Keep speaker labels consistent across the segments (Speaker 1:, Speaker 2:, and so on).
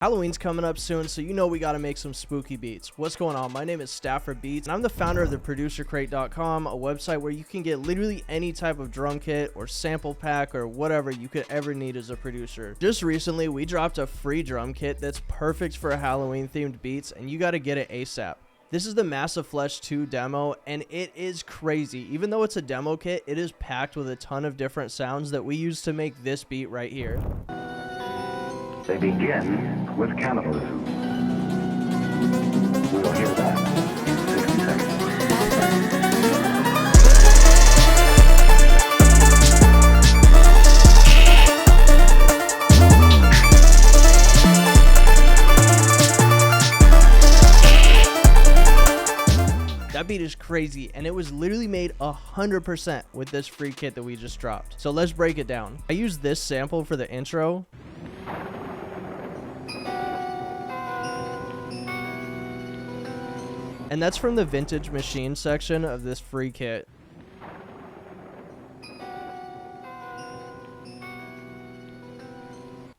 Speaker 1: Halloween's coming up soon, so you know we gotta make some spooky beats. What's going on? My name is Stafford Beats, and I'm the founder of the producercrate.com, a website where you can get literally any type of drum kit or sample pack or whatever you could ever need as a producer. Just recently, we dropped a free drum kit that's perfect for Halloween themed beats, and you gotta get it ASAP. This is the Massive Flesh 2 demo, and it is crazy. Even though it's a demo kit, it is packed with a ton of different sounds that we use to make this beat right here.
Speaker 2: They begin with cannibalism. We'll hear that in 60 seconds.
Speaker 1: That beat is crazy, and it was literally made 100% with this free kit that we just dropped. So let's break it down. I used this sample for the intro. And that's from the vintage machine section of this free kit.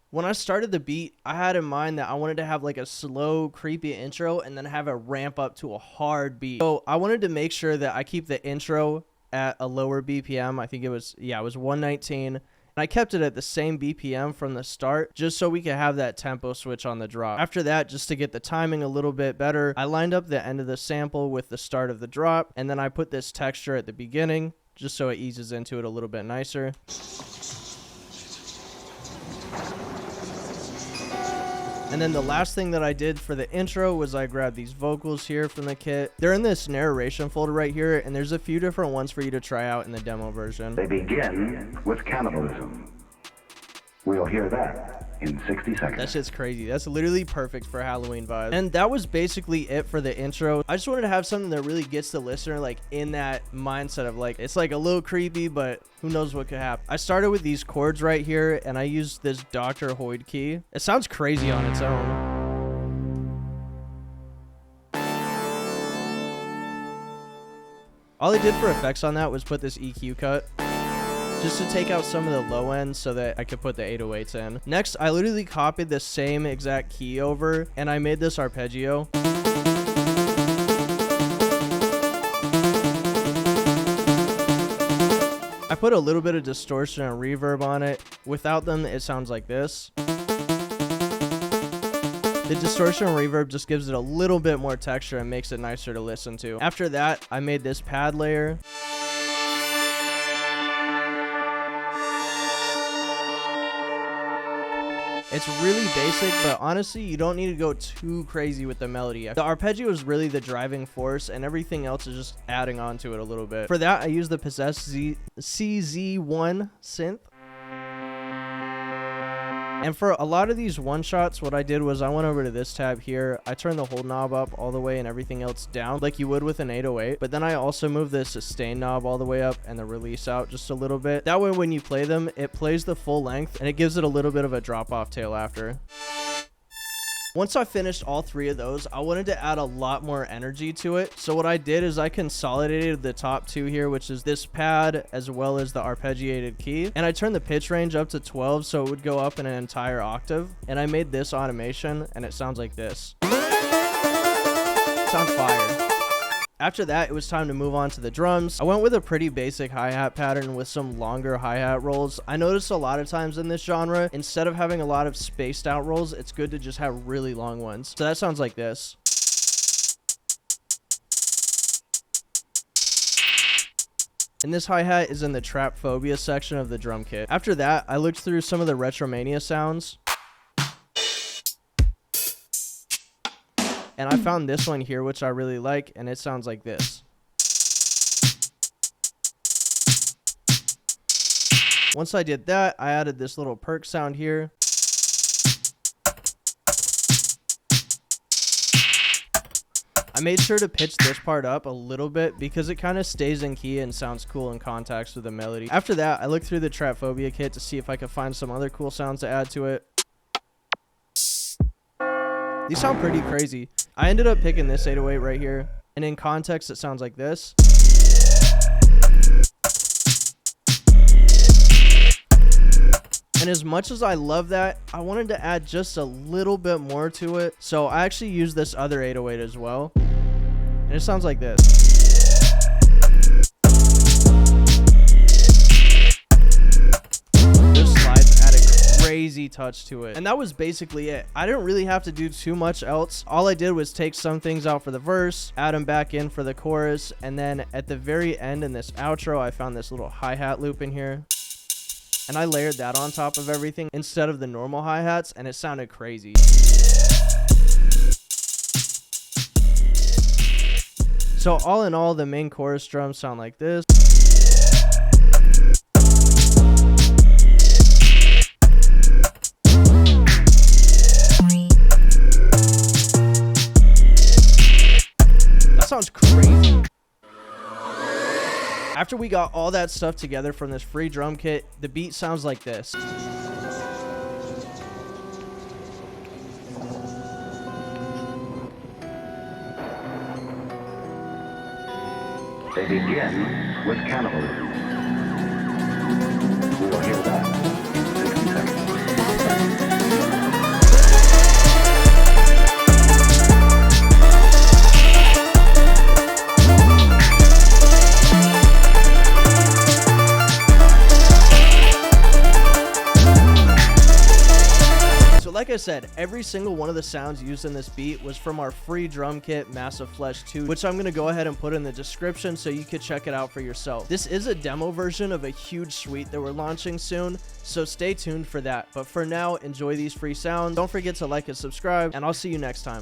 Speaker 1: When I started the beat, I had in mind that I wanted to have like a slow, creepy intro and then have it ramp up to a hard beat. So I wanted to make sure that I keep the intro at a lower BPM. I think it was 119. And I kept it at the same BPM from the start, just so we could have that tempo switch on the drop. After that, just to get the timing a little bit better, I lined up the end of the sample with the start of the drop, and then I put this texture at the beginning, just so it eases into it a little bit nicer. And then the last thing that I did for the intro was I grabbed these vocals here from the kit. They're in this narration folder right here, and there's a few different ones for you to try out in the demo version.
Speaker 2: They begin with cannibalism. We'll hear that in 60 seconds.
Speaker 1: That shit's crazy. That's literally perfect for Halloween vibes. And that was basically it for the intro. I just wanted to have something that really gets the listener like in that mindset of like, it's like a little creepy, but who knows what could happen. I started with these chords right here, and I used this Dr. Hoyd key. It sounds crazy on its own. All I did for effects on that was put this EQ cut, just to take out some of the low end so that I could put the 808s in. Next, I literally copied the same exact key over, and I made this arpeggio. I put a little bit of distortion and reverb on it. Without them, it sounds like this. The distortion and reverb just gives it a little bit more texture and makes it nicer to listen to. After that, I made this pad layer. It's really basic, but honestly, you don't need to go too crazy with the melody. The arpeggio is really the driving force, and everything else is just adding on to it a little bit. For that, I used the Possessed CZ1 synth. And for a lot of these one-shots, what I did was I went over to this tab here. I turned the hold knob up all the way and everything else down like you would with an 808. But then I also moved the sustain knob all the way up and the release out just a little bit. That way when you play them, it plays the full length and it gives it a little bit of a drop-off tail after. Once I finished all three of those, I wanted to add a lot more energy to it. So what I did is I consolidated the top two here, which is this pad as well as the arpeggiated key. And I turned the pitch range up to 12 so it would go up in an entire octave. And I made this automation and it sounds like this. It sounds fire. After that, it was time to move on to the drums. I went with a pretty basic hi-hat pattern with some longer hi-hat rolls. I noticed a lot of times in this genre, instead of having a lot of spaced out rolls, it's good to just have really long ones. So that sounds like this. And this hi-hat is in the Trap Phobia section of the drum kit. After that, I looked through some of the Retromania sounds. And I found this one here, which I really like, and it sounds like this. Once I did that, I added this little perk sound here. I made sure to pitch this part up a little bit because it kind of stays in key and sounds cool in context with the melody. After that, I looked through the Trap Phobia kit to see if I could find some other cool sounds to add to it. These sound pretty crazy. I ended up picking this 808 right here, and in context it sounds like this. And as much as I love that, I wanted to add just a little bit more to it. So I actually used this other 808 as well. And it sounds like this. Those slides add a crazy touch to it. And that was basically it. I didn't really have to do too much else. All I did was take some things out for the verse, add them back in for the chorus, and then at the very end in this outro, I found this little hi-hat loop in here. And I layered that on top of everything instead of the normal hi-hats, and it sounded crazy. So all in all, the main chorus drums sound like this. That sounds crazy. After we got all that stuff together from this free drum kit, the beat sounds like this.
Speaker 2: They begin with cannibalism. We will hear that in 60 seconds.
Speaker 1: Like I said, every single one of the sounds used in this beat was from our free drum kit, Massive Flesh 2, which I'm going to go ahead and put in the description so you could check it out for yourself. This is a demo version of a huge suite that we're launching soon, so stay tuned for that. But for now, enjoy these free sounds. Don't forget to like and subscribe, and I'll see you next time.